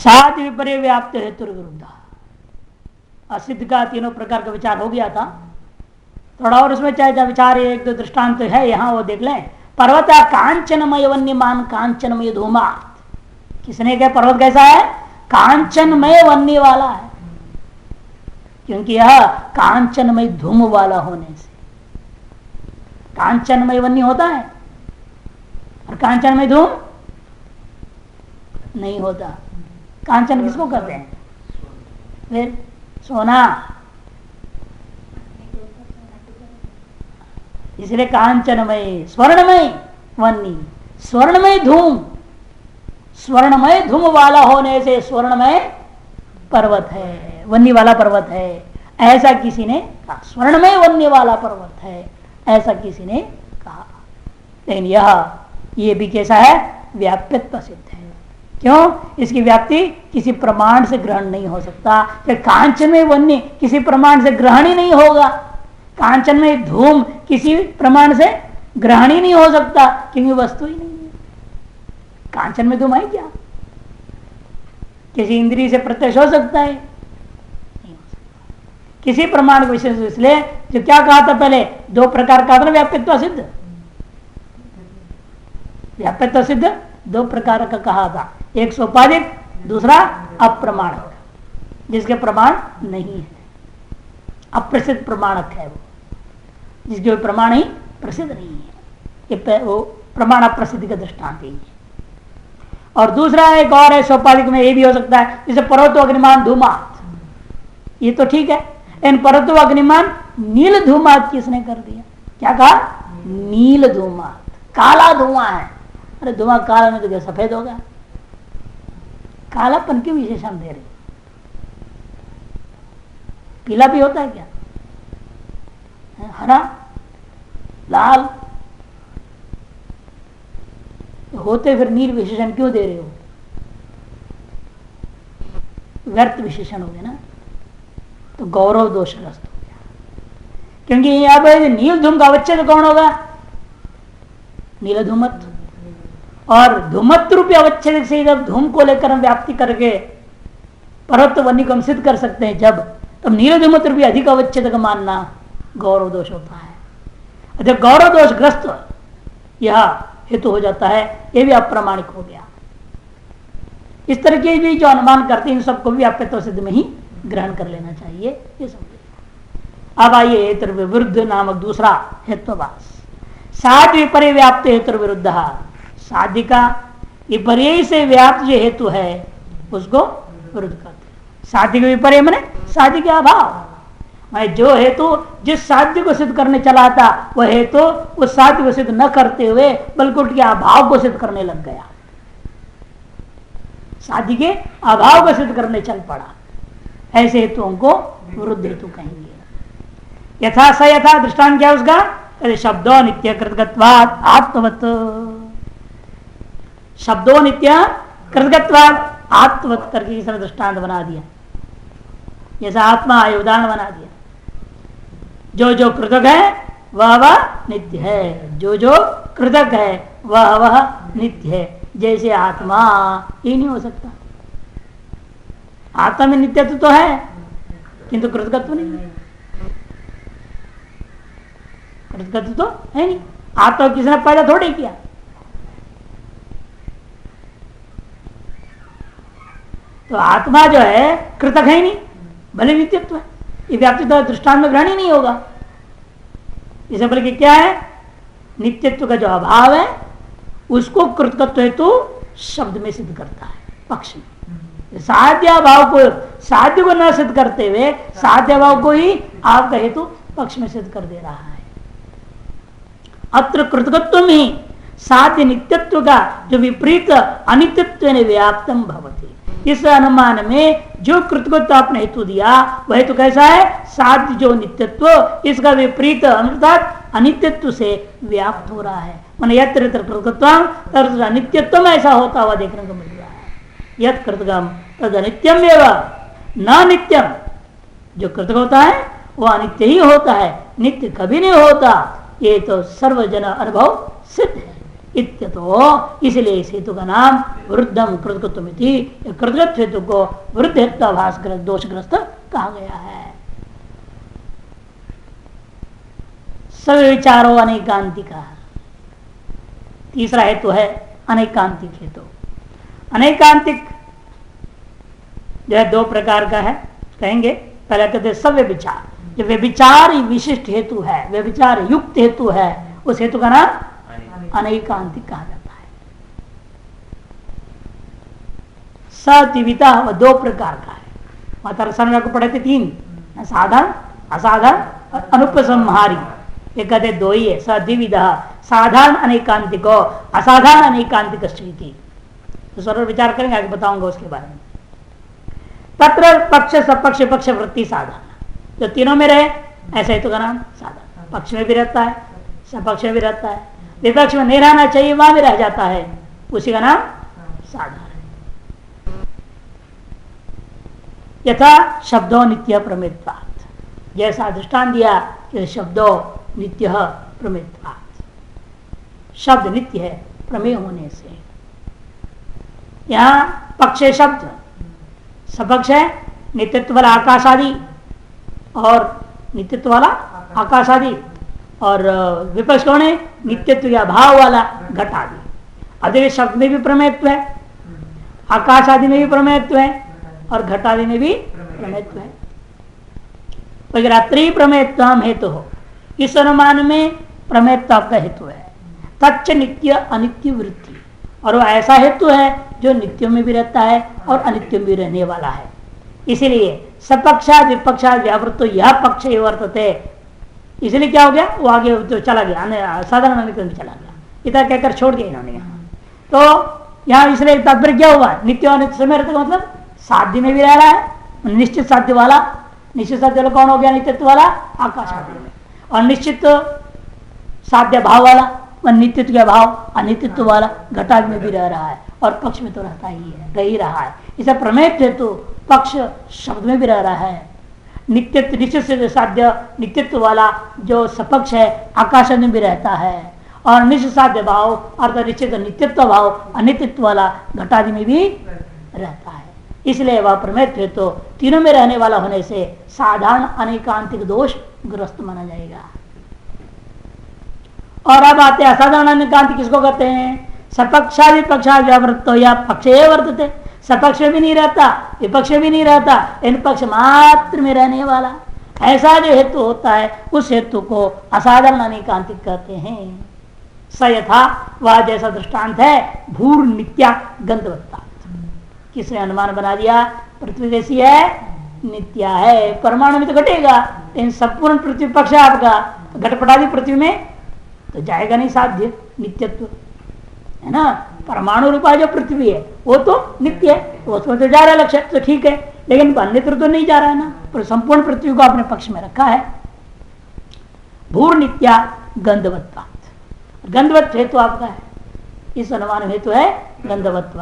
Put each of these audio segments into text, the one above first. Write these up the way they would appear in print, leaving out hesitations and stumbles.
साध विपर्य व्याप्त हेतु विरुद्ध। असिद्ध का तीनों प्रकार का विचार हो गया था। थोड़ा और उसमें चाहे विचार एक दो दृष्टांत तो है यहाँ, वो देख लें। पर्वत कांचनमय वन्यमान कांचनमय धूमा। किसने कहा पर्वत कैसा है? कांचनमय वन्य वाला है, क्योंकि यह कांचनमय धूम वाला होने से। कांचनमय वन्य होता है और कांचनमय धूम नहीं होता। कांचन किसको कहते हैं? फिर सोना। इसलिए कांचनमय स्वर्णमय वन्नी, स्वर्णमय धूम, स्वर्णमय धूम वाला होने से स्वर्णमय पर्वत है, वन्नी वाला पर्वत है, ऐसा किसी ने कहा। स्वर्णमय वन्य वाला पर्वत है, ऐसा किसी ने कहा। लेकिन ये भी कैसा है? व्याप्यत्व सिद्ध है। क्यों? इसकी व्याप्ति किसी प्रमाण से ग्रहण नहीं हो सकता। कांचन में वन्य किसी प्रमाण से ग्रहण ही नहीं होगा, कांचन में धूम किसी प्रमाण से ग्रहण ही नहीं हो सकता, क्योंकि वस्तु ही नहीं है। कांचन में धूम है क्या? किसी इंद्रिय से प्रत्यक्ष हो सकता है? नहीं हो सकता। किसी प्रमाण के विशेष। इसलिए जो क्या कहा था पहले, दो प्रकार का था ना व्याप्यत्व सिद्ध। व्याप्यत्व सिद्ध दो प्रकार का कहा था, एक सोपाधिक, दूसरा अप्रमाणक, जिसके प्रमाण नहीं है, अप्रसिद्ध प्रमाणक है वो, जिसके प्रमाण ही प्रसिद्ध नहीं है। वो प्रमाण अप्रसिद्धि का दृष्टांत ही है। और दूसरा एक और है सोपाधिक में, ये भी हो सकता है, जैसे पर्वतो अग्निमान धूमात, ये तो ठीक है। इन पर्वतो अग्निमान नील धूमात किसने कर दिया? क्या कहा? नील धूमात, काला धुआं है। अरे धुआं काला में तो क्या सफेद होगा? कालापन क्यों विशेषण दे रहे? पीला भी होता है क्या? हरा, लाल होते, फिर नील विशेषण क्यों दे रहे हो? व्यर्थ विशेषण हो गया ना, तो गौरव दोषग्रस्त हो गया। क्योंकि यहां पर नील धूम का अवच्छेद कौन होगा? नील धूमत। और धूमत रूपी अवच्छेद से जब धूम को लेकर हम व्याप्ति करके पर्वत वन्य को हम सिद्ध कर सकते हैं, जब तब नील धूमत रूपी अधिक अवच्छेद का मानना गौरव दोष होता है। जब गौरव दोष ग्रस्त यह हेतु हो जाता है, यह भी अप्रामाणिक हो गया। इस तरह के भी जो अनुमान करते हैं, इन सबको भी व्याप्यत्व सिद्ध में ही ग्रहण कर लेना चाहिए, ये समझिए। अब आइए हेतु विरुद्ध नामक दूसरा हेत्वभास। साध विपर्य व्याप्त हेतु विरुद्ध। साध्य का विपर्य से व्याप्त जो हेतु है उसको विरुद्ध करते हैं। साध्य के विपर्य माने साध्य के अभाव। मैं जो हेतु जिस साध्य को सिद्ध करने चला था, वह हेतु उस साध्य को सिद्ध न करते हुए बल्कि उसके अभाव को सिद्ध करने लग गया। साध्य के अभाव को सिद्ध करने चल पड़ा, ऐसे हेतुओं को विरुद्ध हेतु कहेंगे। यथा स यथा दृष्टांत क्या उसका? शब्दों नित्य कृतगत्वात् आत्मवत्। शब्दों नित्य कृतगत्वात् आत्मवत् करके इसने दृष्टांत बना दिया। जैसा आत्मा है उदाहरण बना दिया। जो जो कृतक है वह वह नित्य है, जो जो कृतक है वह वह नित्य है। जैसे आत्मा, ये नहीं हो सकता। आत्मा में नित्यत्व तो है किंतु कृतकत्व नहीं है। कृतकत्व तो है नहीं। आत्मा किसने पैदा थोड़ी किया। तो आत्मा जो है कृतक है ही नहीं, भले नित्यत्व है। ये व्याप्ति तो दृष्टांत में ग्रहण ही नहीं होगा। इसे बल्कि क्या है? नित्यत्व का जो अभाव है उसको कृतकत्व हेतु शब्द में सिद्ध करता है, पक्ष में। साध्य भाव को, साध्य को न सिद्ध करते हुए साध्य भाव को ही आपका हेतु पक्ष में सिद्ध कर दे रहा है। अत्र कृतकत्व में साध्य नित्यत्व का जो विपरीत अनित्यत्व व्याप्तम भवति। इस अनुमान में जो कृतकत्व आपने हेतु दिया वह हेतु कैसा है? साध्य जो नित्यत्व, इसका विपरीत अर्थात अनित्यत्व से व्याप्त हो रहा है। माने यत्र कृतकत्व अनित्यत्व में ऐसा होता हुआ देखने को मिल रहा है। यत् कृतकम तद अनित्यम एवं न नित्यम। जो कृतक होता है वह अनित्य ही होता है, नित्य कभी नहीं होता। ये तो सर्वजन अनुभव सिद्ध है। इत्यतो, इसलिए इस हेतु का नाम वृद्धम कृतकृत्वमिति, कृतकृत हेतु को वृद्ध हेत्वाभास दोषग्रस्त कहा गया है। सविचारो अनेकांतिका, तीसरा हेतु है अनेकांतिक हेतु। अनेकांतिक जो है दो प्रकार का है, कहेंगे। पहले कहते सव्य विचार, जो व्यभिचार विशिष्ट हेतु है, व्यभिचार युक्त हेतु है, उस हेतु का नाम अनेकांतिक कहा जाता है। सद्विविता वह दो प्रकार का है। माता सरना को पढ़े थे तीन, साधारण, असाधारण और अनुपसंहारी। ये कहते दो ही है, सद्विविधा, साधारण अनेकांतिको, असाधारण अनेकांतिक स्थिति। तो सरल विचार करेंगे, आगे बताऊंगा उसके बारे में। तत्र पक्ष सपक्ष विपक्ष वृत्ति साधारण, जो तीनों में रहे ऐसा हेतु का नाम साधारण। पक्ष में भी रहता है, सपक्ष में भी रहता है, विपक्ष में नहीं रहना चाहिए वहां भी रह जाता है, उसी का नाम साधारण। यथा शब्दों नित्य प्रमेयत्वात्, जैसा दृष्टांत दिया कि शब्दों नित्य प्रमेयत्वात्, शब्द नित्य है प्रमेय होने से। यहां पक्ष शब्द, सपक्ष है नित्यत्व वाला आकाश आदि, और नित्यत्व वाला आकाश आदि, और विपक्ष कौन है, नित्यत्व या भाव वाला घट आदि। अद्वैत शब्द में भी प्रमेयत्व है, आकाश आदि में भी प्रमेयत्व है, और घट आदि में भी प्रमेयत्व है। रात्रि प्रमेयत्व हेतु हो, इस अनुमान में प्रमेयत्व का हेतु है। तच्च नित्य अनित्य वृत्ति, और वो ऐसा हेतु है जो नित्यों में भी रहता है और अनित्य में भी रहने वाला है। इसलिए सपक्षाद विपक्षाद व्यावृत्तो यह पक्ष वर्तते, इसलिए क्या हो गया, वो आगे तो चला गया, साधारण अनित्य में चला गया, इतना कहकर छोड़ दिया इन्होंने यहाँ। तो यहाँ इसलिए तात्पर्य क्या हुआ, नित्य अनित्य समय रहता मतलब साध्य में भी रह रहा है, निश्चित साध्य वाला, निश्चित साध्य वाला कौन हो गया, नित्यत्व वाला आकाश आदि में, और निश्चित साध्य भाव वाला नित्यत्व का भाव अनित्यत्व वाला घटाद में भी रह रहा है, और पक्ष में तो रहता ही है, रह ही रहा है। इसे प्रमेय हेतु पक्ष शब्द में भी रह रहा है। नित्यत्व निश्चित से साध्य नित्यत्व वाला जो सपक्ष है आकाश में भी रहता है, और निश्चित साध्य भाव अर्थात निश्चित नित्यत्व भाव अनित्यत्व वाला घटादि में भी रहता है। इसलिए वह प्रमेय हेतु तीनों में रहने वाला होने से साधारण अनेकांतिक दोष ग्रस्त माना जाएगा। और अब आते असाधारण अनेकांतिक किसको कहते हैं, सपक्षा विपक्षा व्यावृत्त या पक्ष वर्तते, सपक्ष में भी नहीं रहता विपक्ष में भी नहीं रहता, इन पक्ष मात्र में रहने वाला ऐसा जो हेतु होता है उस हेतु को असाधारण अनेकांतिक कहते हैं। स यथा, वह जैसा दृष्टांत है भूर नित्या गंधवत्ता, किसने अनुमान बना दिया पृथ्वी जैसी है, नित्या है, परमाणु में तो घटेगा, लेकिन संपूर्ण पृथ्वी पक्ष है आपका, घटपटादी पृथ्वी में तो जाएगा नहीं साध्य नित्यत्व, है ना। परमाणु रूपा जो पृथ्वी है वो तो नित्य है, तो उसमें तो जा रहा है लक्ष्य, तो ठीक है, लेकिन अन्यत्र तो नहीं जा रहा है ना, पर संपूर्ण पृथ्वी को अपने पक्ष में रखा है। भूर नित्या गंधवत्वा, गंधवत्व हेतु आपका है, इस अनुमान हेतु है गंधवत्व।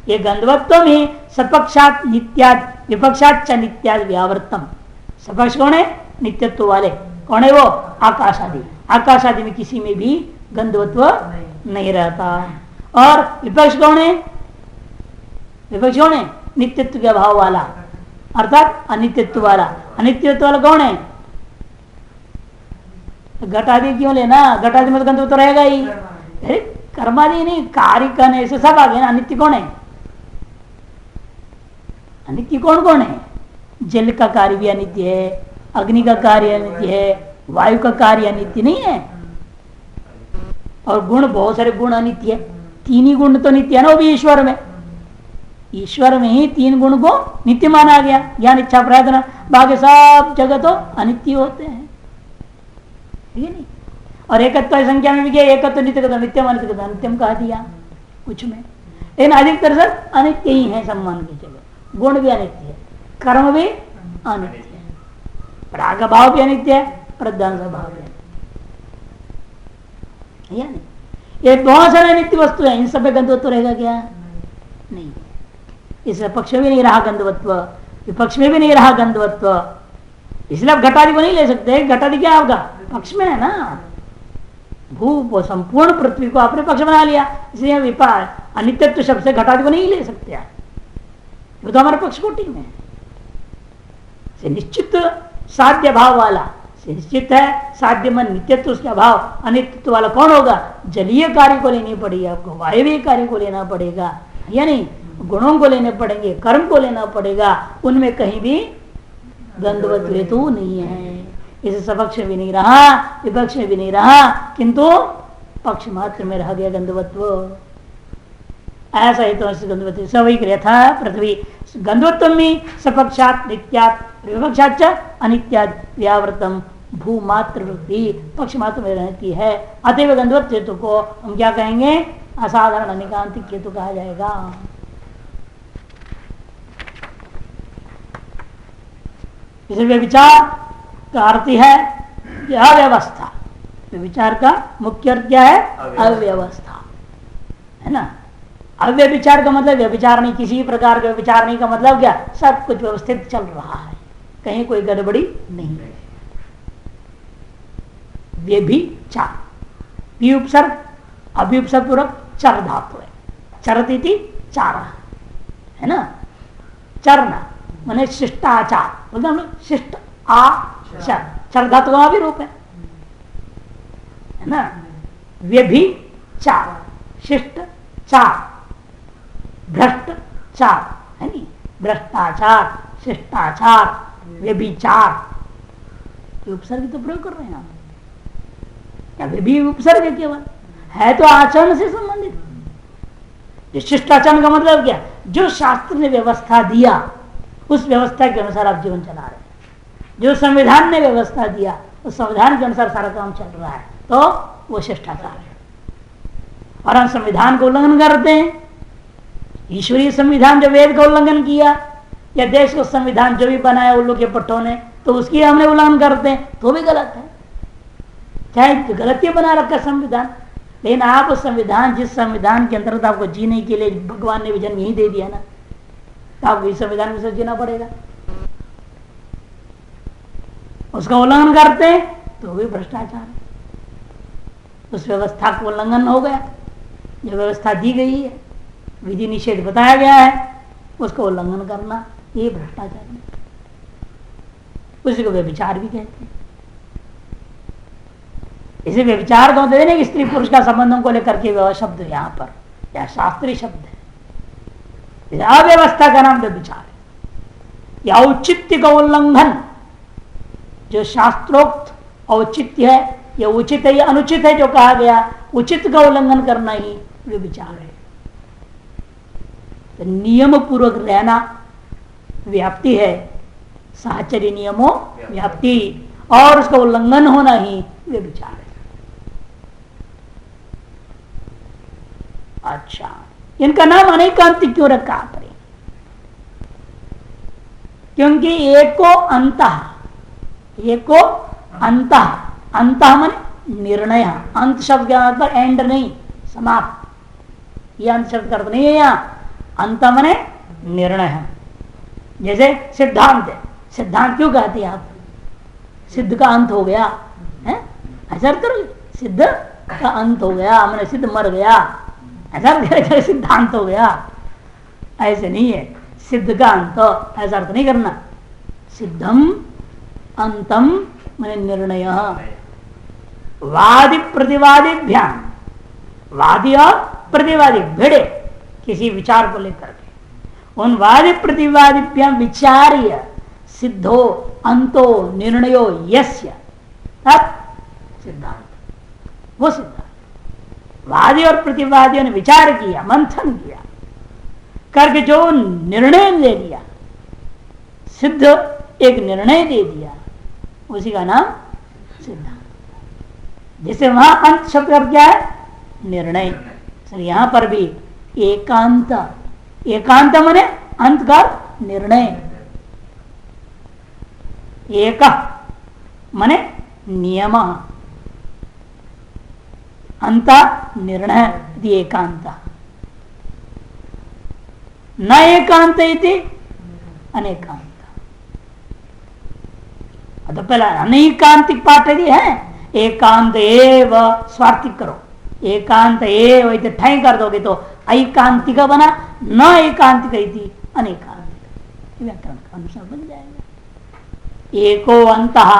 ये गंधवत्व में सपक्षात नित्याद विपक्षात च नित्याद व्यावर्तम, सपक्ष कौन है, नित्यत्व वाले, कौन है वो, आकाश आदि, आकाश आदि में किसी में भी गंधवत्व नहीं रहता। और विपक्ष कौन है, विपक्ष कौन है, नित्यत्व के अभाव वाला अर्थात अनित्यत्व वाला, अनित्यत्व वाला कौन है, घटादि क्यों लेना, घटादि में तो गंधवत्व रहेगा ही, अरे कर्मादि नहीं, कार्य करने से सब आ गए ना। अनित्य कौन है, अनित्य कौन कौन है, जल का कार्य भी अनित्य है, अग्नि का कार्य अनित्य है, वायु का कार्य अनित्य नहीं है, और गुण बहुत सारे गुण अनित्य है, तीन ही गुण तो नित्य है ना, वो भी ईश्वर में, ईश्वर में ही तीन गुण को नित्य माना गया, ज्ञान इच्छा प्रयत्न, बाकी सब जगह तो अनित्य होते हैं, ठीक है नहीं। और एकत्व संख्या में भी क्या, एकत्व नित्य का नित्यम अनित्य का नित्यम कह दिया कुछ में, लेकिन अधिकतर सब अनित्य ही है, सम्मान की जगह गुण भी अनित्य है, कर्म भी अनित्य है, राग भाव भी अनित्य है, प्रधान स्वभाव भी नहीं, ये बहुत सारे नित्य वस्तु है, इन सब में गंधवत्व रहेगा क्या, नहीं। इस पक्ष में भी नहीं रहा गंधवत्व, विपक्ष में भी नहीं रहा गंधवत्व, इसलिए आप घटादि को नहीं ले सकते, घटादि क्या होगा, पक्ष में है ना, भू संपूर्ण पृथ्वी को अपने पक्ष बना लिया, इसलिए विपार अनित्यत्व शब्द से घटादि को नहीं ले सकते आप, वो तो हमारे पक्ष कोटि में से निश्चित साध्य भाव वाला, से निश्चित है साध्य मन नित्यत्व उसका भाव, अनित्यत्व वाला कौन होगा? जलीय कार्य को लेनी पड़ेगी आपको, वायवीय कार्य को लेना पड़ेगा, या नहीं? गुणों को लेने पड़ेंगे, कर्म को लेना पड़ेगा, उनमें कहीं भी गंधवत्व हेतु नहीं है। इसे सपक्ष भी नहीं रहा, विपक्ष में भी नहीं रहा, किंतु पक्ष मात्र में रह गया गंधवत्व। ऐसा ही तो गंधवत्व सवैक यथा पृथ्वी गंधवत्व में सपक्षात नित्यात विपक्षाच अनित्यात व्यावृतम भूमात्र वृत्ति पक्ष मात्र में रहती है। अतएव गंधवत्व हेतु को हम क्या कहेंगे? असाधारण अनिकांतिक हेतु कहा जाएगा। इसलिए विचार का अर्थ है अव्यवस्था। विचार का मुख्य अर्थ क्या है? अव्यवस्था, है ना। अव्यभिचार का मतलब व्यभिचार नहीं, किसी प्रकार का विचार नहीं का मतलब क्या? सब कुछ व्यवस्थित चल रहा है, कहीं कोई गड़बड़ी नहीं है। व्यभिचार भी उपसर्ग अभिउपसर्ग पूर्वक चर धातु है, चरती चार, है ना। चरना माने शिष्टाचार, बोलते हम लोग शिष्ट आचार, चर धातु का भी रूप है ना। व्यभिचार, शिष्ट चार, भ्रष्ट चार, है नी। भ्रष्टाचार, शिष्टाचार, व्यभिचार, उपसर्ग तो प्रयोग कर रहे हैं हम, या भी उपसर्ग है, केवल है तो आचरण से संबंधित। शिष्टाचरण का मतलब क्या? जो शास्त्र ने व्यवस्था दिया उस व्यवस्था के अनुसार आप जीवन चला रहे हैं। जो संविधान ने व्यवस्था दिया उस संविधान के अनुसार सारा काम चल रहा है, तो वो शिष्टाचार है। और हम संविधान को उल्लंघन करते हैं, ईश्वरीय संविधान जो वेद का उल्लंघन किया, या देश को संविधान जो भी बनाया उल्लू के पट्टों ने, तो उसकी हमने उल्लंघन करते हैं, तो भी गलत है। चाहे गलती बना रखा संविधान, लेकिन आप उस संविधान, जिस संविधान के अंतर्गत आपको जीने के लिए भगवान ने भी जन्म यही दे दिया ना, तो आपको इस संविधान के साथ जीना पड़ेगा। उसका उल्लंघन करते हैं तो भी भ्रष्टाचार है, उस व्यवस्था को उल्लंघन हो गया। जो व्यवस्था दी गई है, विधि निषेध बताया गया है, उसका उल्लंघन करना ये भ्रष्टाचार है। उसी को व्यभिचार भी कहते हैं। इसे व्यभिचार को देने कि स्त्री पुरुष का संबंधों को लेकर के शब्द यहाँ पर यह शास्त्रीय शब्द है। अव्यवस्था का नाम व्यभिचार है। या औचित्य का उल्लंघन, जो शास्त्रोक्त औचित्य है, यह उचित है या अनुचित है जो कहा गया, उचित का उल्लंघन करना ही व्यभिचार है। तो नियम पूर्वक रहना व्याप्ति है, साहचर्य नियमों व्याप्ति, और उसका उल्लंघन होना ही व्यभिचार है। अच्छा, इनका नाम अनेकांतिक क्यों रखा आपने? क्योंकि एको अंतः, एको अंतः, अंतः माने निर्णय, अंत शब्द का मतलब एंड नहीं, समाप्त, यह अंत शब्द का अर्थ नहीं है। यहाँ अंत माने निर्णय है। जैसे सिद्धांत है, सिद्धांत क्यों कहते हैं आप? सिद्ध का अंत हो गया है, ऐसा करो, सिद्ध का अंत हो गया, मैंने सिद्ध मर गया, ऐसा सिद्धांत हो गया, ऐसे नहीं है। सिद्ध का अंत ऐसा अर्थ नहीं करना। सिद्धम अंतम माने निर्णय। वादी प्रतिवादीभ्याम, वादी और प्रतिवादी भिड़े किसी विचार को लेकर के, उन वादी प्रतिवादीभ्याम विचार्य सिद्धो अंतो निर्णयो यस्य सिद्धांत, वो सिद्धांत। वादी और प्रतिवादियों ने विचार किया, मंथन किया, करके जो निर्णय दे दिया, सिद्ध एक निर्णय दे दिया, उसी का नाम सिद्धांत। जैसे वहां अंत शब्द का क्या है? निर्णय। यहां पर भी एकांत, एकांत माने अंत का निर्णय, एक माने नियम, अंत निर्णय, एकांत। न एकांत इति अनेकांत। तो पहला अनेकांतिक पाठ यदि है, एकांत एव स्वार्थिक करो, एकांत एव ठय कर दोगे तो ऐकांतिक बना, न एकांतिक अनेकांतिक, व्याकरण का अनुसार बन जाएगा। एको अंतः,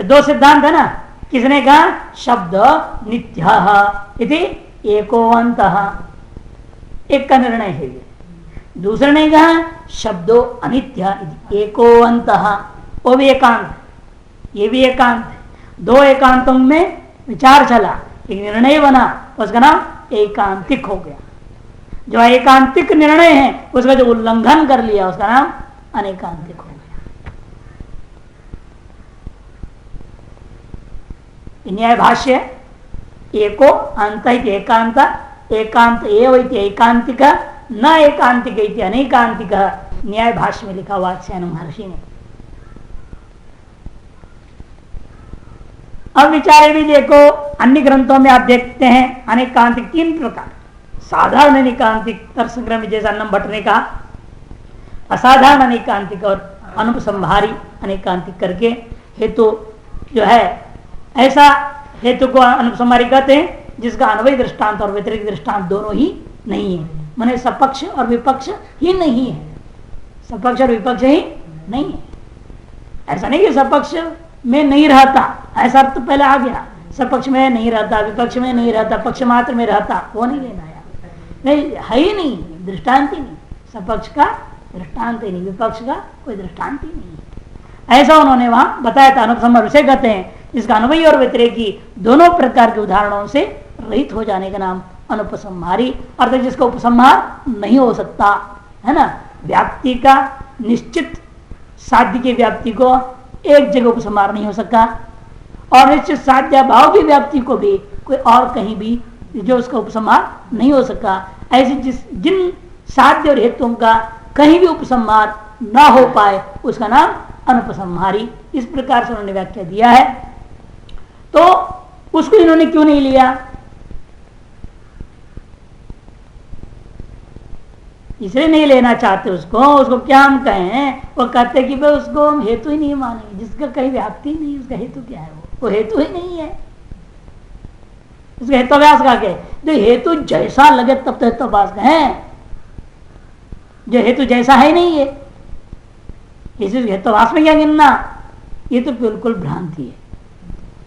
दो सिद्धांत है ना, किसने कहा? शब्द नित्य इति एको अंतः, एक का निर्णय है ये। दूसरे ने कहा शब्दो अनित्य इति एको अंतः, वो भी एकांत, ये भी एकांत। दो एकांतों में विचार चला, एक निर्णय बना, उसका नाम एकांतिक हो गया। जो एकांतिक निर्णय है उसका जो उल्लंघन कर लिया उसका नाम अनेकांतिक हो गया। न्याय भाष्य एको अंत एकांत, एकांत एव एकांतिक, न एकांतिक अनेकांतिक, न्याय भाष्य में लिखा वात्स्यायन महर्षि ने। अब विचारे भी देखो, अन्य ग्रंथों में आप देखते हैं अनेकांतिक तीन प्रकार, साधारण अनेकांतिक तर्क संग्रह में जैसा अन्नम भट्ट ने कहा, असाधारण अनेकांतिक और अनुपसंहारी अनेकांतिक करके हेतु जो है ऐसा हेतु को अनुपसंहारी कहते हैं जिसका अन्वय दृष्टांत और व्यतिरिक्त दृष्टांत दोनों ही नहीं है, माने सपक्ष और विपक्ष ही नहीं है, सपक्ष और विपक्ष ही नहीं है। ऐसा नहीं कि सपक्ष में नहीं रहता, ऐसा अर्थ तो पहले आ गया, सपक्ष में नहीं रहता, विपक्ष में नहीं रहता, पक्ष मात्र में रहता, वो नहीं लेना है, नहीं है ही नहीं, दृष्टांत ही नहीं, सपक्ष का दृष्टांत ही नहीं, विपक्ष का कोई दृष्टांत ही नहीं। ऐसा उन्होंने वहां बताया था। अनुपसंहार उसे कहते हैं इसका अन्वयी और व्यतिरेकी दोनों प्रकार के उदाहरणों से रहित हो जाने का नाम अनुपसंहारी, अर्थात जिसका उपसंहार नहीं हो सकता है ना, व्याप्ति का निश्चित साध्य की व्याप्ति को एक जगह उपसंहार नहीं हो सकता, और निश्चित साध्य भाव की व्याप्ति को भी कोई और कहीं भी जो उसका उपसंहार नहीं हो सका, ऐसे जिन साध्य और हेतुओं का कहीं भी उपसंहार ना हो पाए उसका नाम अनुपसंहारी। इस प्रकार से उन्होंने व्याख्या दिया है। तो उसको इन्होंने क्यों नहीं लिया? इसलिए नहीं लेना चाहते उसको क्या हम कहें, वो कहते कि भाई उसको हम हेतु ही नहीं मानेंगे, जिसका कहीं व्याप्ति नहीं, उसका हेतु क्या है? वो हेतु ही नहीं है, उसका हेतुव्यास का क्या है? जो हेतु जैसा लगे तब तो हेतुव्यास का है, जो हेतु जैसा है नहीं है, इसी हेतुव्यास में क्या गिनना? ये तो बिल्कुल भ्रांति है।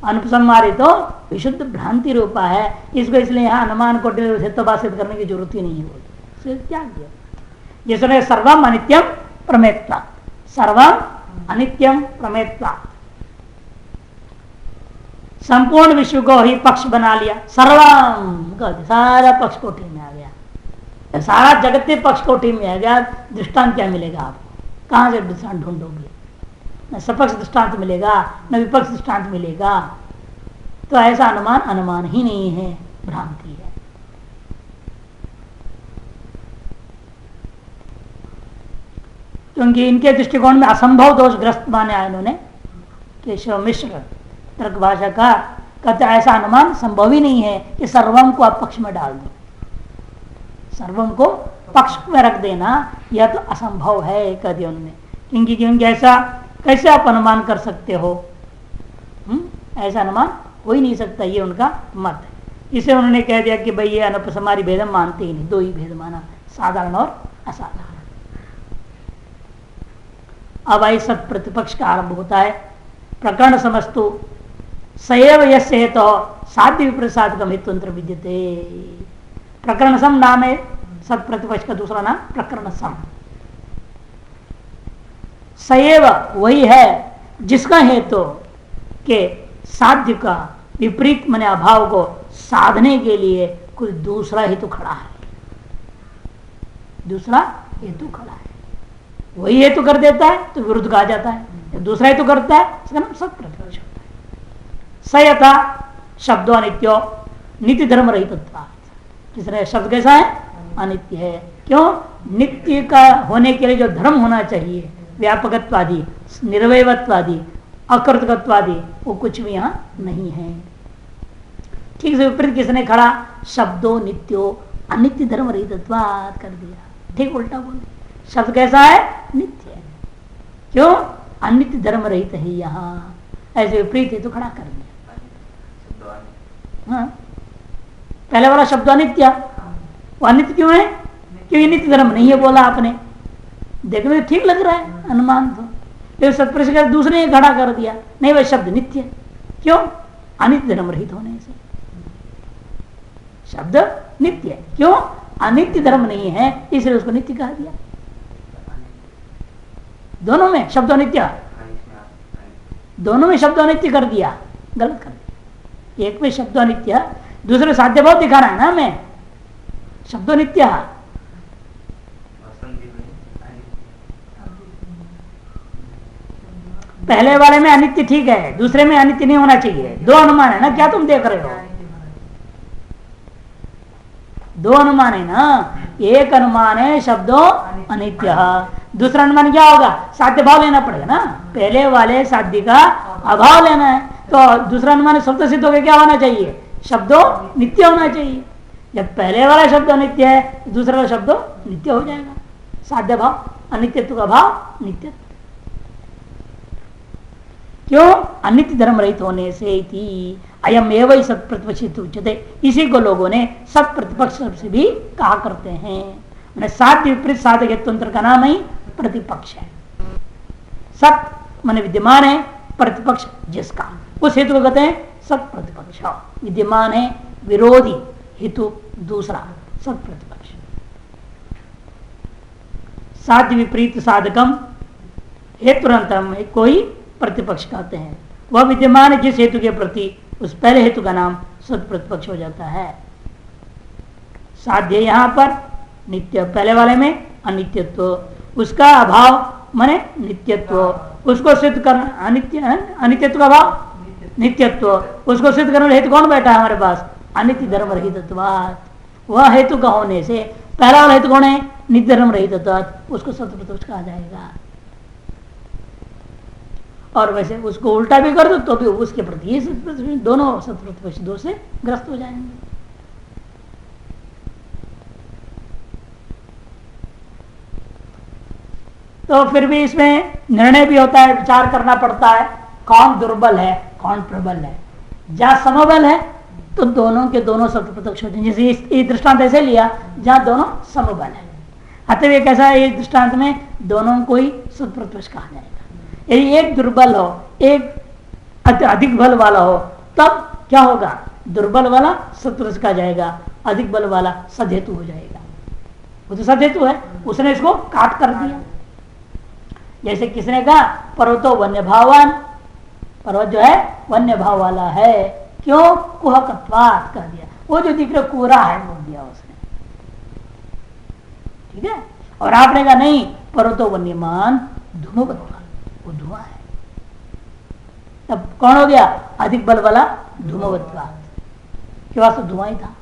अनुपसंहारी तो विशुद्ध भ्रांति रूपा है, इसको इसलिए यहाँ अनुमान को हेतुभाषित करने की जरूरत ही नहीं है, त्याग दिया। जिसने सर्वम अनित्यम प्रमेत्वा, सर्वम अनित्यम प्रमेत्वा, संपूर्ण विश्व को ही पक्ष बना लिया, सर्वम सारा पक्ष कोटि में आ गया, सारा जगत पक्ष कोटि में आ गया। दृष्टांत क्या मिलेगा आपको? कहां से दृष्टांत ढूंढोगे? न सपक्ष दृष्टांत मिलेगा न विपक्ष दृष्टांत मिलेगा। तो ऐसा अनुमान ही नहीं है, भ्रांति है। क्योंकि इनके दृष्टिकोण में असंभव दोषग्रस्त माने इन्होंने, केशव मिश्र तर्क भाषा का कहते ऐसा अनुमान संभव ही नहीं है कि सर्वम को आप पक्ष में डाल दो, सर्वम को पक्ष में रख देना यह तो असंभव है, कह दिया उन्होंने। क्योंकि ऐसा कैसे आप अनुमान कर सकते हो? ऐसा अनुमान हो ही नहीं सकता, ये उनका मत है। इसे उन्होंने कह दिया कि भाई ये अनुपसंहारी भेदम मानते ही नहीं, दो ही भेद माना, साधारण और असाधारण। अब आई सत प्रतिपक्ष का आरंभ होता है। प्रकरण समस्तु सएव यस्य हेतु साध्य विप्रसादकम हेतुंत्र विद्यते। प्रकरण सम नाम है सत प्रतिपक्ष का दूसरा नाम प्रकरण सम। सएव वही है जिसका हेतु के साध्य का विपरीत माने अभाव को साधने के लिए कोई दूसरा हेतु खड़ा है, दूसरा हेतु खड़ा है, वही हेतु कर देता है तो विरुद्ध कहा जाता है। दूसरा हेतु करता है इसका नाम सत प्रतिपक्ष होता है। सयथा शब्दों अनित्यो नित्य धर्म रहित। तीसरा शब्द कैसा है? अनित्य है। क्यों? नित्य का होने के लिए जो धर्म होना चाहिए, व्यापकत्वादि, निर्वयत्वादि, अकृतकत्वादि, वो कुछ भी यहाँ नहीं है। ठीक से विपरीत किसने खड़ा? शब्दों नित्यो अनित्य धर्म रहित कर दिया। ठीक उल्टा बोले, शब्द कैसा है? नित्य है। क्यों? अनित्य धर्म रहित है यहाँ। ऐसे विपरीत हेतु खड़ा कर दिया। हाँ, पहले वाला शब्द अनित्य, वो अनित्य क्यों है? क्योंकि नित्य धर्म नहीं है बोला आपने। देखने में ठीक लग रहा है अनुमान तो, सत्पुरुष का दूसरे ने खड़ा कर दिया, नहीं वह शब्द नित्य। क्यों? अनित्य धर्म रहित होने से शब्द नित्य है। क्यों? अनित्य धर्म नहीं है, इसलिए उसको नित्य कहा दिया। दोनों में शब्द नित्य, दोनों में शब्द नित्य कर दिया, गलत कर दिया। एक में शब्द नित्य, दूसरे साध्य भाव दिखा रहा है ना मैं, शब्द नित्य। पहले वाले में अनित्य ठीक है, दूसरे में अनित्य नहीं होना चाहिए। दो अनुमान है ना, क्या तुम देख रहे हो? दो अनुमान है ना, एक अनुमान है शब्दों अनित्य, दूसरा अनुमान क्या होगा? साध्य भाव लेना पड़ेगा ना। पहले वाले साध्य का अभाव लेना है, तो दूसरा अनुमान शब्द सिद्ध होकर क्या होना चाहिए? शब्दों नित्य होना चाहिए। जब पहले वाला शब्द अनित्य है, दूसरा वाला शब्द नित्य हो जाएगा। साध्य भाव, अनित्यत्व का भाव नित्य। क्यों? अनित्य धर्म रहित होने से अयम एवं सत प्रतिपक्ष उच्यते, इसी को लोगों ने सत प्रतिपक्ष से भी कहा करते हैं। साध्य विपरीत साधक हेतुअंतर का नाम ही प्रतिपक्ष है। सत माने विद्यमान है, प्रतिपक्ष जिसका, उस हेतु को कहते हैं सत प्रतिपक्ष। विद्यमान है विरोधी हेतु दूसरा, सत प्रतिपक्ष। साध्य विपरीत साधकम हेतुरंतरम कोई प्रतिपक्ष कहते हैं। वह विद्यमान जिस हेतु के प्रति उस पहले हेतु का नाम सत प्रतिपक्ष हो जाता है। साध्य यहां पर नित्य, पहले वाले में अनित्यत्व, उसका अभाव माने नित्यत्व, उसको सिद्ध करना अनित्यत्व का भाव नित्यत्व, उसको सिद्ध करने हेतु कौन बैठा है हमारे पास? अनित्य धर्म रहितत्वात्। वह हेतु का होने से पहला वाला हेतु कौन है? नित्य धर्म रहितत्वात्, उसको सत प्रतिपक्ष कहा जाएगा। और वैसे उसको उल्टा भी कर दो तो भी उसके प्रति दोनों सत प्रतिपक्ष दो से ग्रस्त हो जाएंगे। तो फिर भी इसमें निर्णय भी होता है, विचार करना पड़ता है कौन दुर्बल है कौन प्रबल है। जहां समबल है तो दोनों के दोनों सत प्रतिपक्ष होते हैं। जैसे इस दृष्टांत ऐसे लिया जहां दोनों समबल है, अतः एक ऐसा इस दृष्टांत में दोनों को ही सत प्रतिपक्ष कहा जाएगा। यदि एक दुर्बल हो एक अधिक बल वाला हो तब क्या होगा? दुर्बल वाला सत्पुरुष कहा जाएगा, अधिक बल वाला सदहेतु हो जाएगा। वो तो सदहेतु है, उसने इसको काट कर दिया। जैसे किसने कहा पर्वतो वन्य भावान, पर्वत जो है वन्य भाव वाला है। क्यों? कुहकत्वात् कह दिया, वो जो दिख रहा कोरा है बोल दिया उसने। ठीक है। और आपने कहा नहीं पर्वतो वन्यमान धूमवत्वात्, वो धुआं है। तब कौन हो गया? अधिक बल वाला धूमवत्वात्, वास्तव धुआं ही था,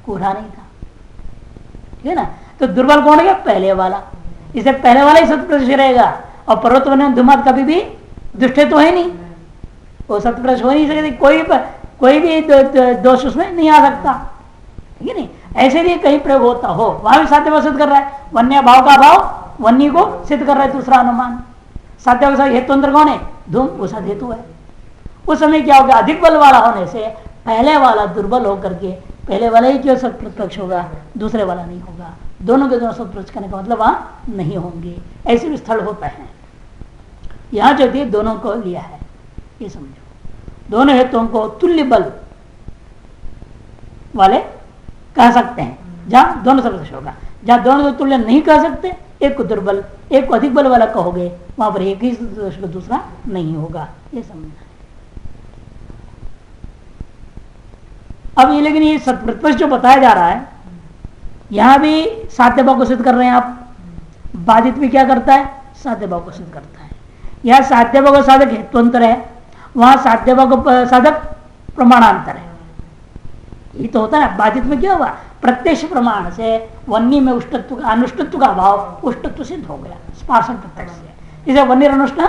कोरा नहीं था। ठीक है ना। तो दुर्बल कौन हो गया? पहले वाला। इसे पहले वाला ही सत्प्रतिश रहेगा। और पर्वत वन धूमवत् कभी भी दुष्ट तो है नहीं, वो सत्प्रतिश हो नहीं सकती। कोई भी दोष उसमें नहीं आ सकता। ठीक है नहीं। ऐसे भी कहीं प्रयोग होता हो वहां भी साध्य भाव सिद्ध कर रहा है। वन्य भाव का भाव वन्य को सिद्ध कर रहा है दूसरा अनुमान। साध्य भाव हेतु अंतर कौन है? धूम, वो साध्य हेतु है। उस समय क्या होगा? अधिक बल वाला होने से पहले वाला दुर्बल होकर के पहले वाला ही क्यों सत प्रतिपक्ष होगा, दूसरे वाला नहीं होगा। दोनों के दोनों सत प्रतिपक्ष करने का मतलब वहां नहीं होंगे। ऐसे भी स्थल होता है। यहां जो दिए दोनों को लिया है, ये समझो। दोनों हेतुओं को तुल्य बल वाले कह सकते हैं जहां दोनों सत प्रतिपक्ष होगा। जहां दोनों को तुल्य नहीं कह सकते, एक को दुर्बल एक को अधिक बल वाला कहोगे, वहां पर एक ही दूसरा नहीं होगा। ये समझना। अब ये लेकिन ये सत प्रतिपक्ष जो बताया जा रहा है यहां भी साध्य भाव को सिद्ध कर रहे हैं आप। बाधित भी क्या करता है? साध्य भाव को सिद्ध करता है। यह साध्य भाव का साधक हेतुअंतर है, वहां साध्य भाव का साधक प्रमाणांतर है। ये तो होता है। बाधित में क्या हुआ? प्रत्यक्ष प्रमाण से वन्य में उष्टत्व का अनुष्टत्व का भाव उष्टत्व सिद्ध हो गया स्पार्शन प्रत्यक्ष से। इसे वन्य अनुष्ठ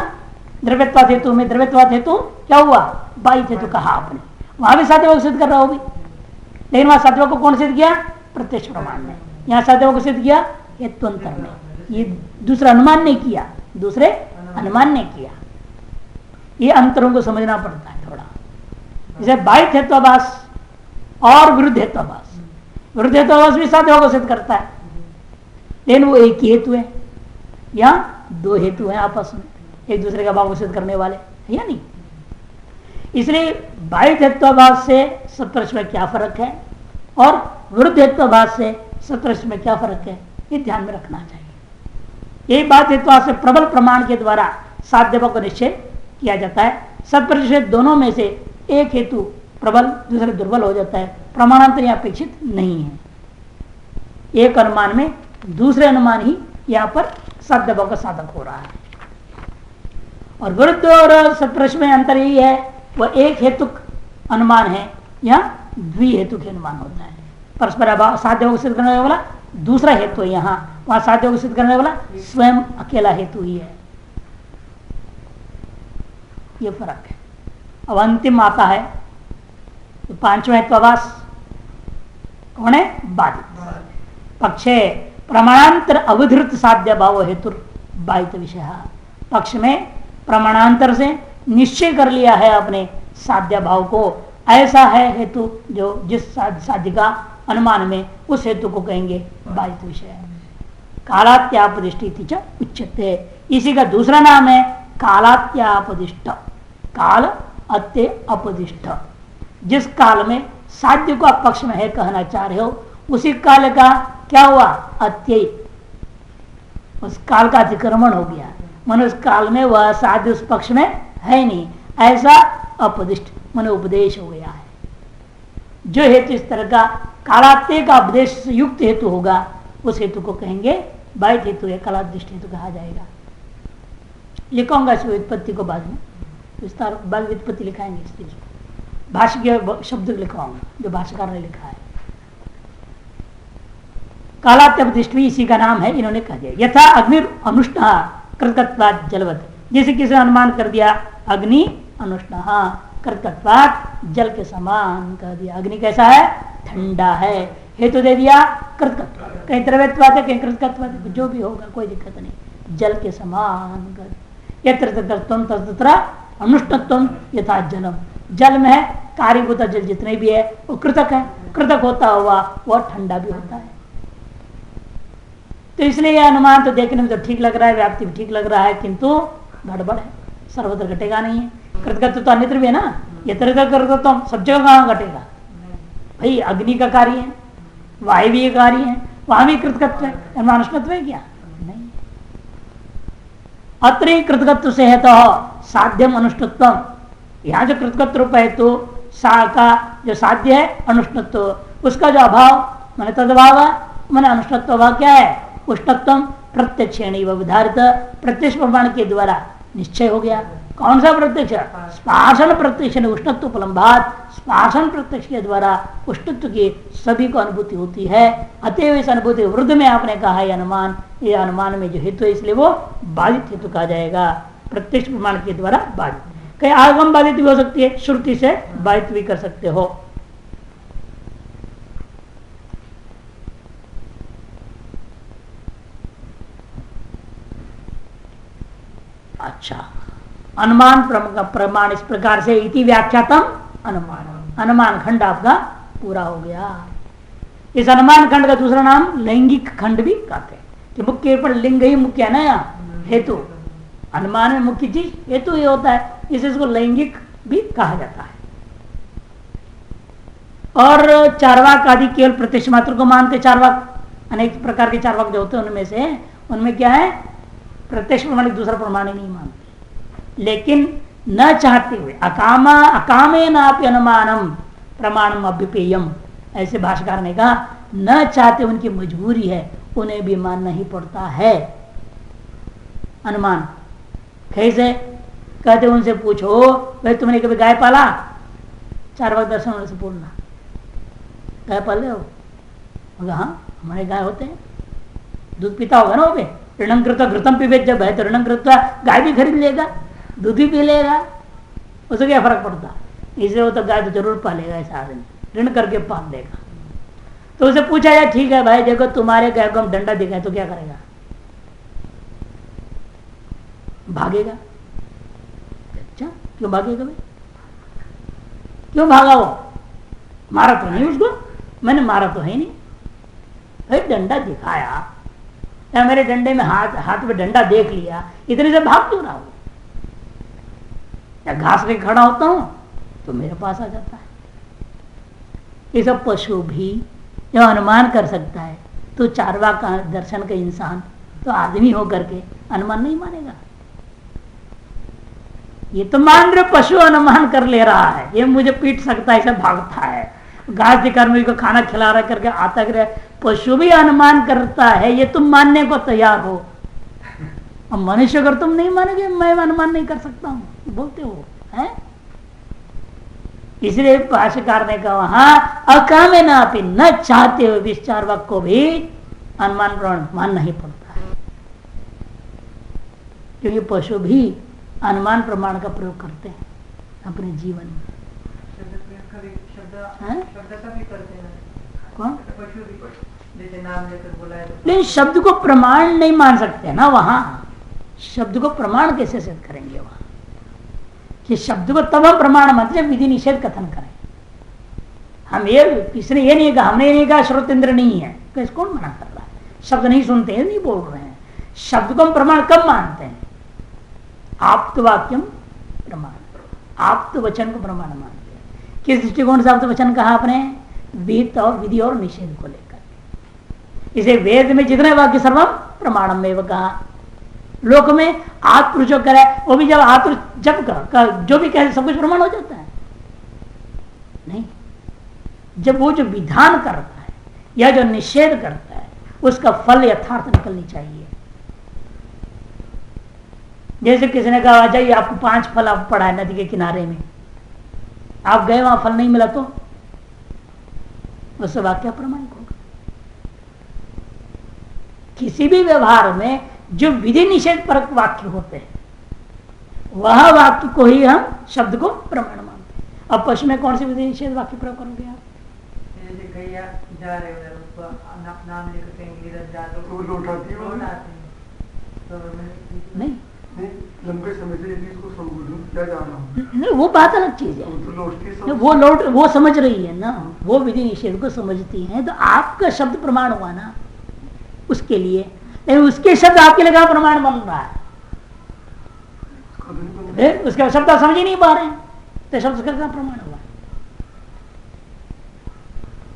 द्रव्यत्वात् हेतु में द्रव्यत्वात् हेतु क्या हुआ? बाधित हेतु कहा आपने। वहां भी साध्य भाव सिद्ध कर रहा हो भी, लेकिन वहां साध्य को कौन सिद्ध किया? प्रत्यक्ष प्रमाण ने। यहाँ साध्य को सिद्ध किया हेतुअंतर ने। ये दूसरा अनुमान ने किया, दूसरे अनुमान ने किया। ये अंतरों को समझना पड़ता है थोड़ा। जैसे बाह्य हेत्वाभास और विरुद्ध हेत्वाभास, विरुद्ध हेत्वाभास भी साध्य को सिद्ध करता है, लेकिन वो एक ही हेतु है, या दो हेतु हैं आपस में एक दूसरे का भाव को सिद्ध करने वाले, है या नहीं। इसलिए बाह्य हेत्वाभास से सत्प्रश्न में क्या फर्क है और विरुद्ध हेत्वाभास से सत्प्रश्न में क्या फर्क है, ये ध्यान में रखना चाहिए। एक बात हेत्वाभास से प्रबल प्रमाण के द्वारा साध्य भाव का निश्चय किया जाता है। सत्प्रतिषेध दोनों में से एक हेतु प्रबल दूसरे दुर्बल हो जाता है, प्रमाणांतर यहाँ अपेक्षित नहीं है। एक अनुमान में दूसरे अनुमान ही यहाँ पर साध्य भाव का साधक हो रहा है। और विरुद्ध और सत्प्रश्न में अंतर यही है, वह एक हेतुक अनुमान है या द्विहेतुक अनुमान होता है। परस्पर अभाव साध्य को सिद्ध करने वाला दूसरा हेतु है, यहाँ वहां साध्य को सिद्ध करने वाला स्वयं अकेला हेतु ही है, ये फर्क है। अब अंतिम आता है तो पांचवा हेत्वाभास कौन है, बाधित पक्षे प्रमाणांतर अवधृत साध्य भाव हेतु बाधित विषय। पक्ष में प्रमाणांतर से निश्चय कर लिया है अपने साध्य भाव को, ऐसा है हेतु जो जिस साध्य का अनुमान में उस हेतु को कहेंगे बाधित विषय। कालात्यापदिष्टि उच्यते, इसी का दूसरा नाम है कालात्यापदिष्ट। काल अत्य अपदिष्ट, जिस काल में साध्य को आप पक्ष में है कहना चाह रहे हो, उसी काल का क्या हुआ, अत्यय, उस काल का अतिक्रमण हो गया। मन उस काल में वह साध्य उस पक्ष में है नहीं, ऐसा अपदिष्ट मन उपदेश हो गया है। जो हेतु इस तरह का कालात्य का उपदेश से युक्त हेतु होगा, उस हेतु को कहेंगे बाधित हेतु है, कालादिष्ट हेतु कहा जाएगा। लिखूंगा इस व्युत्पत्ति को बाद में, विस्तार बाद व्युत्पत्ति लिखाएंगे इस चीज को, भाष्य के शब्द लिखवाऊंगा जो भाष्यकार ने लिखा है। कालात्यपदिष्ट भी इसी का नाम है, इन्होंने कह दिया। यथा अग्नि अनुष्ठा कृतकत्वात् जलवत, जैसे किसी अनुमान कर दिया अग्नि अनुष्ठा कृतकत्वात् जल के समान कह दिया। अग्नि कैसा है, ठंडा है, हेतु दे दिया कृतकत्व, कहीं द्रव्यत्वात् है कहीं कृतकत्वात्, जो भी होगा कोई दिक्कत नहीं, जल के समान कर दिया। यत्र तत्र तत्र अनुष्ठत्वम यथा जलम, जल में है कार्यभूत जल जितने भी है वो कृतक है, कृतक होता हुआ वह ठंडा भी होता है। तो इसलिए यह अनुमान तो देखने में तो ठीक लग रहा है, व्याप्ति भी ठीक लग रहा है, किंतु गड़बड़ है, सर्वत्र घटेगा नहीं है। कृतकत्व तो अन्यत्र भी है ना, यत्र कृतकत्व सब जगह कहाँ घटेगा भाई, अग्नि का कार्य है, वायवीय कार्य है, वहां भी कृतकत्व है, अनुष्ठत्व है क्या, नहीं। अत्र कृतकत्व से है तो साध्यम अनुष्ठत्व, यहाँ जो कृतकत्व रूप है तो सा का जो साध्य है अनुष्ठत्व, उसका जो अभाव मैंने तदभाव मैंने अनुष्ठत्व अभाव क्या है, उष्णत्व प्रत्यक्षेण विधारित, प्रत्यक्ष प्रमाण के द्वारा निश्चय हो गया। कौन सा प्रत्यक्ष, स्पाशन प्रत्यक्ष उष्णत्व उपलम्भात, स्पाशन प्रत्यक्ष के द्वारा उष्णत्व की सभी को अनुभूति होती है। अतएव इस अनुभूति वृद्ध में आपने कहा है अनुमान, ये अनुमान में जो हेतु है इसलिए वो बाधित हेतु कहा जाएगा, प्रत्यक्ष प्रमाण के द्वारा बाधित। कहीं आगम बाधित भी हो सकती है, श्रुति से बाधित भी कर सकते हो। अच्छा, अनुमान प्रमाण इस प्रकार से इति व्याख्यातम अनुमान, अनुमान खंड आपका पूरा हो गया। इस अनुमान खंड का दूसरा नाम लैंगिक खंड भी कहते हैं, कि मुख्य पर लिंग ही मुख्य है ना, यहाँ हेतु, अनुमान में मुख्य चीज हेतु ही होता है, इसको लैंगिक भी कहा जाता है। और चारवाक आदि केवल प्रत्यक्ष मात्र को मानते, चारवाक अनेक प्रकार के चारवाक जो होते हैं उनमें से, उनमें क्या है प्रत्यक्ष प्रमाण दूसरा प्रमाण नहीं मानते, लेकिन न चाहते हुए अकामे नापि अनुमानम प्रमाणम अभ्युपेयम, ऐसे भाष्यकार ने कहा न चाहते उनकी मजबूरी है, उन्हें भी मानना ही पड़ता है अनुमान। कैसे कहते उनसे पूछो भाई तुमने कभी गाय पाला, चारवाक दर्शन होने से बोलना गाय पाले हो, हाँ हमारे गाय होते हैं, दूध पीता होगा ना वो भी, ऋणम कृत्वा घृतम पीबेत, जब है तो ऋणम कृत्वा गाय भी खरीद लेगा, दूध भी पी लेगा, उसे क्या फर्क पड़ता, इसलिए वो तो गाय तो जरूर पालेगा, ऐसा आदमी ऋण करके पाल लेगा। तो उसे पूछा जाए ठीक है भाई देखो तुम्हारे गाय को हम डंडा दिखाए तो क्या करेगा, भागेगा। अच्छा क्यों भागेगा भाई? क्यों भागा वो? मारा तो नहीं उसको, मैंने मारा तो है नहीं भाई, डंडा दिखाया या मेरे डंडे में हाथ में डंडा देख लिया, इतने से भाग क्यों रहा हूं? या घास पे खड़ा होता हूं तो मेरे पास आ जाता है। ये सब पशु भी जो अनुमान कर सकता है, तो चारवा का दर्शन का इंसान तो आदमी होकर के अनुमान नहीं मानेगा। ये तो मान रहे पशु अनुमान कर ले रहा है, ये मुझे पीट सकता है, ऐसे भागता है, घास दिखाकर मुझे को खाना खिला रहा करके आता कर, पशु भी अनुमान करता है, ये तुम मानने को तैयार हो। अब मनुष्य अगर तुम नहीं मानोगे मैं अनुमान नहीं कर सकता हूं बोलते हो है? इसलिए भाष्यकार ने कहा वहां अकामे ना अपनी न चाहते हुए विचार वाक को भी अनुमान प्रमाण मानना ही पड़ता है, क्योंकि पशु भी अनुमान प्रमाण का प्रयोग करते हैं अपने जीवन में। कौन? लेकिन शब्द को प्रमाण नहीं मान सकते ना, वहां शब्द को प्रमाण कैसे सिद्ध करेंगे वहां? कि शब्द को तब हम प्रमाण मानते जब विधि निषेध कथन करें। हम ये किसने ये नहीं कहा, हमने ये नहीं कहा श्रोतेंद्र नहीं है, कैसे कौन मना कर रहा है? शब्द नहीं सुनते हैं नहीं बोल रहे हैं। शब्द को हम प्रमाण कब मानते हैं? आप्त वाक्यम प्रमाण, आप्त वचन को प्रमाण मानते हैं। किस दृष्टिकोण से आप्त वचन कहा आपने? विहित और विधि और निषेध को लेकर। इसे वेद में जितने वाक्य सर्वम प्रमाणम में कहा, लोक में आत्पुरुष जो करे वो भी जब आत्पुरुष जब जो भी कहे सब कुछ प्रमाण हो जाता है? नहीं, जब वो जो विधान करता है या जो निषेध करता है उसका फल यथार्थ निकलनी चाहिए। जैसे किसी ने कहा जाइए आपको 5 फल आप पड़ा है नदी के किनारे में, आप गए वहां फल नहीं मिला तो उससे वाक्य प्रमाणिक होगा। किसी भी व्यवहार में जो विधि निषेध परक वाक्य होते हैं वह वाक्य को ही हम शब्द को प्रमाण मानते हैं। अब पशु में कौन सी विधि निषेध वाक्य प्रयोग करोगे आप? जा रहे हो नाम नहीं, लंबे समय से क्या जाना, वो बात अलग चीज है। वो समझ रही है ना, वो विधि निषेध को समझती है, तो आपका शब्द प्रमाण हुआ ना उसके लिए। लेकिन उसके शब्द आपके लिए प्रमाण बन रहा है, उसके शब्द आप समझ ही नहीं पा रहे हैं, तो शब्द का प्रमाण हुआ।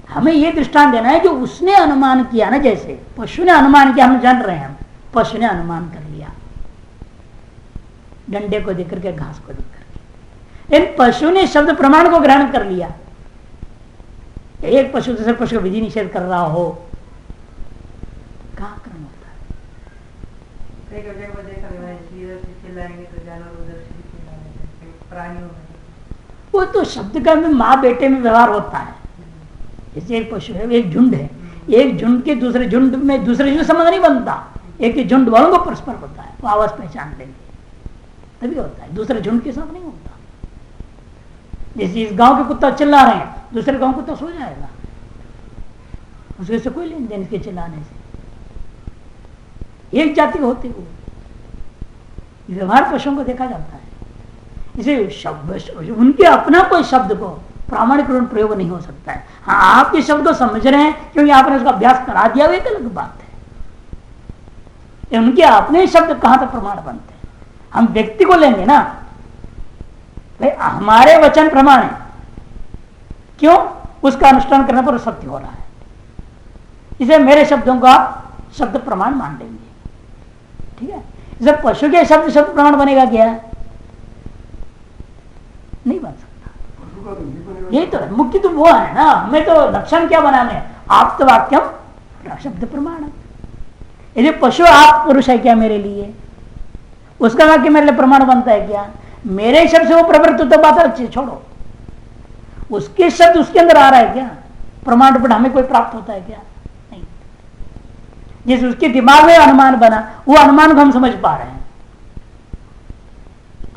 हमें यह दृष्टांत देना है जो उसने अनुमान किया ना, जैसे पशु ने अनुमान किया, हम जान रहे हैं, हम पशु ने अनुमान कर लिया डंडे को देख करके, घास को देख करके, इन पशु ने शब्द प्रमाण को ग्रहण कर लिया। एक पशु दूसरे पशु को विधि निषेध कर रहा हो, कहाँ क्रम होता है? वो तो शब्द का में माँ बेटे में व्यवहार होता है। जैसे एक पशु है, एक झुंड है, एक झुंड के दूसरे झुंड में दूसरे झुंड संबंध नहीं बनता, एक झुंड वालों को परस्पर होता है, वो आवाज पहचान लेंगे तभी होता है, दूसरे झुंड के साथ नहीं होता। जैसे इस गांव के कुत्ता चिल्ला रहे हैं, दूसरे गांव कुत्ता सो जाएगा, उसके से कोई लेन देन इसके चिल्लाने से, एक जाति के होते हुए व्यवहार पशुओं को देखा जाता है। इसे शब्द उनके अपना कोई शब्द को प्रामाणिक रूप प्रयोग नहीं हो सकता है। हाँ, आप इस शब्द को समझ रहे हैं क्योंकि आपने उसका अभ्यास करा दिया, वो एक अलग बात है। उनके अपने शब्द कहां तक प्रमाण बनते हैं? हम व्यक्ति को लेंगे ना भाई, हमारे वचन प्रमाण है, क्यों? उसका अनुष्ठान करने पर सत्य हो रहा है, इसे मेरे शब्दों का शब्द प्रमाण मान लेंगे। ठीक है, इसे पशु के शब्द प्रमाण बनेगा क्या? नहीं बन सकता। यही तो मुख्य तो वो है ना, हमें तो लक्षण क्या बनाने, आप तो वाक्यम शब्द प्रमाण। यदि पशु आप पुरुष है क्या मेरे लिए, उसका वाक्य मेरे लिए प्रमाण बनता है क्या? मेरे शब्द से वो प्रवृत्त तो बात अच्छी छोड़ो, उसके शब्द उसके अंदर आ रहा है क्या? प्रमाण पर हमें कोई प्राप्त होता है क्या? नहीं। जैसे उसके दिमाग में अनुमान बना, वो अनुमान को हम समझ पा रहे हैं।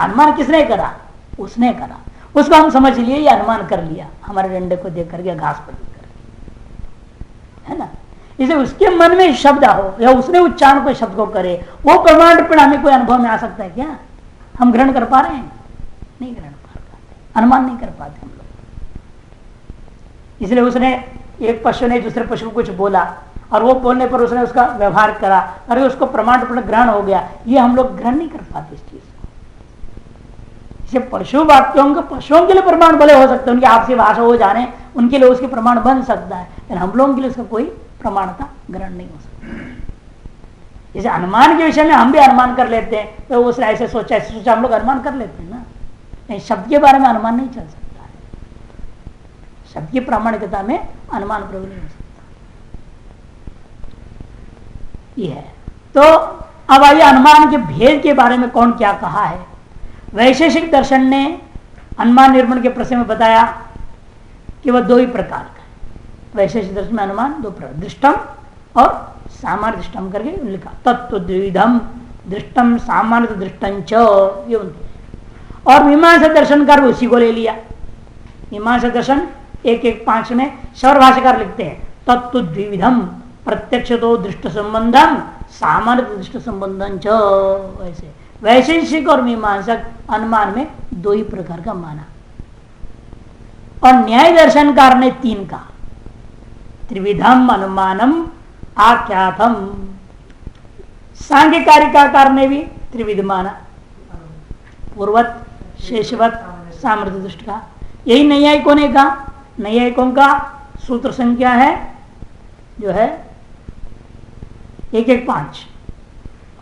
अनुमान किसने करा? उसने करा, उसको हम समझ लिए, ये अनुमान कर लिया हमारे डंडे को देख करके, घास को देख करके, है ना। इसे उसके मन में शब्द हो या उसने उच्चारण कोई शब्द को करे, वो प्रमाण पर हमें कोई अनुभव में आ सकता है क्या? हम ग्रहण कर पा रहे हैं? नहीं ग्रहण कर पाते, अनुमान नहीं कर पाते हम लोग। इसलिए उसने एक पशु ने दूसरे पशु को कुछ बोला और वो बोलने पर उसने उसका व्यवहार करा, अरे उसको प्रमाण पूर्ण ग्रहण हो गया, ये हम लोग ग्रहण नहीं कर पाते इस चीज को। इसे पशु वाक्यों के पशुओं के लिए प्रमाण भले हो सकते हैं, उनकी आपसी भाषा हो जाने उनके लिए उसके प्रमाण बन सकता है, लेकिन हम लोगों के लिए उसका कोई प्रमाणता ग्रहण नहीं हो सकता। जैसे अनुमान के विषय में हम भी अनुमान कर लेते हैं, तो उसने ऐसे सोचा हम लोग अनुमान कर लेते हैं ना, नहीं शब्द के बारे में अनुमान नहीं चल सकता है, शब्द की प्रामाणिकता में अनुमान प्रयोग नहीं हो सकता। ये है। तो अब आइए अनुमान के भेद के बारे में कौन क्या कहा है। वैशेषिक दर्शन ने अनुमान निर्माण के प्रश्न में बताया कि वह दो ही प्रकार का है। वैशेषिक दर्शन में अनुमान दो प्रकार, दृष्टम और सामान्य दृष्टम करके लिखा, तत्व द्विविधम दृष्टम सामान्य दृष्टंच, ये उनके। और मीमांसा दर्शनकार उसी को ले लिया। मीमांसा दर्शन 1:1:5 में सौर भाष्यकार लिखते हैं, तत्व द्विविधम प्रत्यक्ष तो दृष्ट संबंधम सामान्य दृष्ट संबंधम च। वैसे वैशेषिक और मीमांसक अनुमान में दो ही प्रकार का माना, और न्याय दर्शनकार ने 3 का, त्रिविधम अनुमानम आख्यातम। सांख्य कारिकाकार ने भी त्रिविध माना, पूर्वत, शेषवत, सामर्थ्य दृष्ट का। यही नैयायिकों ने कहा। नैयायिकों का सूत्र संख्या है जो है 1:1:5,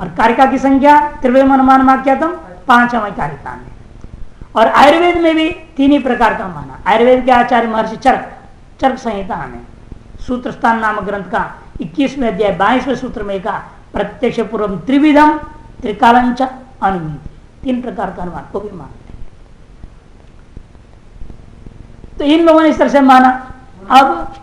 और कारिका की संख्या त्रिविधम अनुमान आख्यातम 5वें कारिका में। और आयुर्वेद में भी 3 ही प्रकार का माना। आयुर्वेद के आचार्य महर्षि चरक संहिता में सूत्र स्थान नामक ग्रंथ का 21वें अध्याय 22वें सूत्र में कहा, प्रत्यक्ष पूर्व त्रिविधम त्रिकालंच अनुमिति, 3 प्रकार का अनुमान को भी मानते। तो इन लोगों ने इस तरह से माना। अब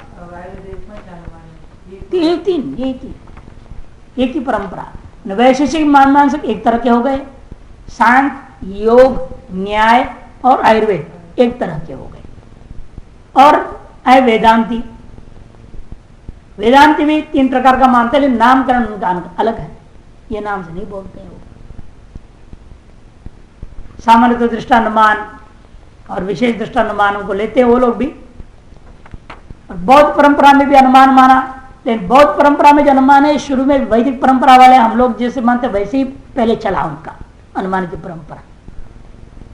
एक ही परंपरा। वैशेषिक मानसिक एक तरह के हो गए, सांख्य, योग, न्याय और आयुर्वेद एक तरह के हो गए। और वेदांती, वेदांती भी 3 प्रकार का मानते हैं, लेकिन नामकरण उनका अलग है, ये नाम से नहीं बोलते हैं वो। सामान्य दृष्टानुमान और विशेष दृष्टानुमानों को लेते हैं वो लोग भी। और बौद्ध परंपरा में भी अनुमान माना, लेकिन बौद्ध परंपरा में जो अनुमान है शुरू में वैदिक परंपरा वाले हम लोग जैसे मानते वैसे ही पहले चला उनका अनुमान की परंपरा।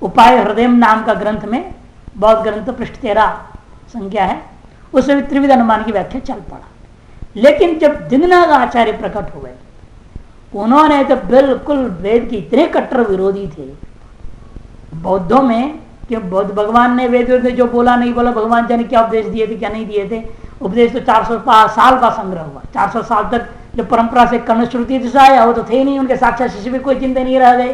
उपाय हृदय नाम का ग्रंथ में, बौद्ध ग्रंथ पृष्ठ 13 संख्या है, उसमें भी त्रिविध अनुमान की व्याख्या चल पड़ा। लेकिन जब दिग्नाथ आचार्य प्रकट हुए, उन्होंने तो बिल्कुल वेद के इतने कट्टर विरोधी थे बौद्धों में कि बौद्ध भगवान ने वेद में जो बोला नहीं बोला, भगवान जाने क्या उपदेश दिए थे क्या नहीं दिए थे। उपदेश तो 400 साल का संग्रह हुआ। 400 साल तक जो परंपरा से कर्ण श्रुति से आया वो तो थे नहीं, उनके साक्षात शिष्य भी कोई चिंता नहीं रह गए।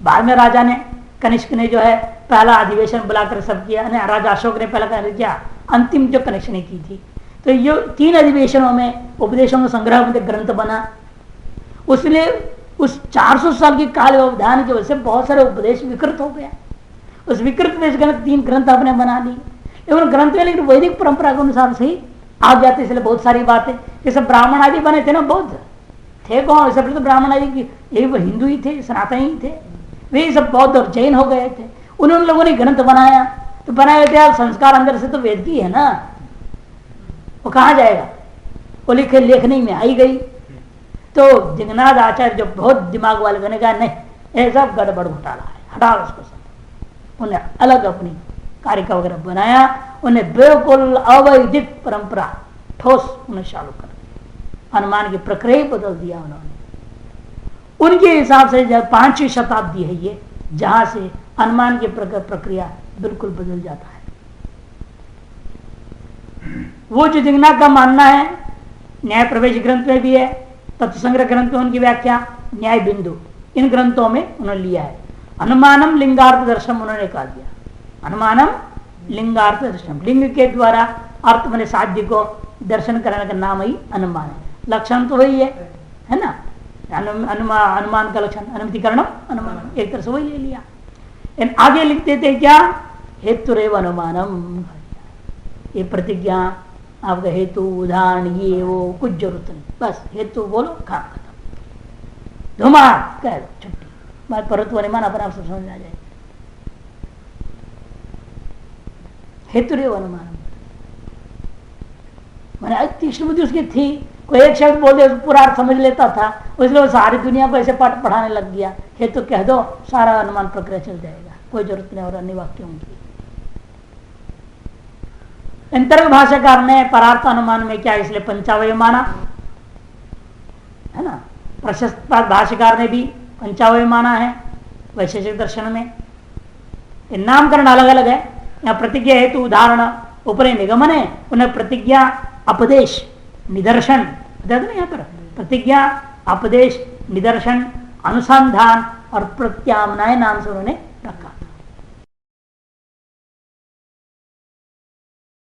बाद में राजा ने, कनिष्क ने जो है पहला अधिवेशन बुलाकर सब किया, राजा अशोक ने पहला कार्य किया, अंतिम जो कनेक्शन की थी। तो ये 3 अधिवेशनों में उपदेशों का संग्रह में ग्रंथ बना। उसने उस 400 साल की काल व्यवधान की वजह से बहुत सारे उपदेश विकृत हो गया। उस विकृत उपदेश के 3 ग्रंथ आपने बना ली, लेकिन ग्रंथ में लेकिन वैदिक परंपरा के अनुसार से ही आ जाते। इसलिए बहुत सारी बातें, जैसे ब्राह्मण आदि बने थे ना, बौद्ध थे कौन, सब तो ब्राह्मण आदि यही वो हिंदू ही थे, सनातनी ही थे, वे सब बौद्ध और जैन हो गए थे। उन्होंने लोगों ने ग्रंथ बनाया, तो बनाए थे आप संस्कार अंदर से तो वेद की है ना, वो कहाँ जाएगा, वो लेखनी में आई गई। तो दिग्नाथ आचार्य जो बहुत दिमाग वाले बने, कहा नहीं ये सब गड़बड़ घोटाला है, हटा उसको सब। उन्हें अलग अपनी कारिका वगैरह बनाया, उन्हें बिल्कुल अवैदिक परंपरा ठोस उन्हें चालू कर दिया, अनुमान की प्रक्रिया ही बदल दिया उन्होंने। उनके हिसाब से जब 5वीं शताब्दी है ये, जहां से अनुमान की प्रक्रिया बिल्कुल बदल जाता है। वो जो दिग्नाथ का मानना है, न्याय प्रवेश ग्रंथ में भी है, तत्व संग्रह ग्रंथ में उनकी व्याख्या, न्याय बिंदु, इन ग्रंथों में उन्होंने लिया है। अनुमानम लिंगार्थ दर्शन उन्होंने कहा दिया, अनुमानम लिंगार्थ दर्शन, लिंग के द्वारा अर्थ मैंने साध्य को दर्शन करने का नाम ही अनुमान है। लक्षण तो वही है ना, अनुमान का लक्षण अनुमतिकरणम अनुमान, एक तरह से वही ले लिया। आगे लिखते थे क्या, हेतु रेव अनुमानम, ये प्रतिज्ञा आपका हेतु उदाहरण ये वो कुछ जरूरत नहीं, बस हेतु बोलो काम खत्म, धुमा कह दो छुट्टी, परत्व अनुमान अपने आप से समझ आ जाएगा। हेतु अनुमान मैंने तीक्ष्ण बुद्धि उसकी थी, कोई एक शब्द बोल दे पूरा अर्थ समझ लेता था, इसलिए वो सारी दुनिया को ऐसे पाठ पढ़ाने लग गया। हेतु कह दो सारा अनुमान प्रक्रिया चल जाएगा, कोई जरूरत नहीं और अन्य वाक्यों की। अंतर्ग भाष्यकार ने परार्थ अनुमान में क्या इसलिए पंचावय माना है ना, प्रशस्त भाष्यकार ने भी पंचावय माना है वैशेषिक दर्शन में। नामकरण अलग अलग है, यहाँ प्रतिज्ञा हेतु उदाहरण ऊपर निगमन है, उन्हें प्रतिज्ञा अपदेश निदर्शन यहाँ पर प्रतिज्ञा अपदेश निदर्शन अनुसंधान और प्रत्यामनाय नाम से उन्होंने रखा।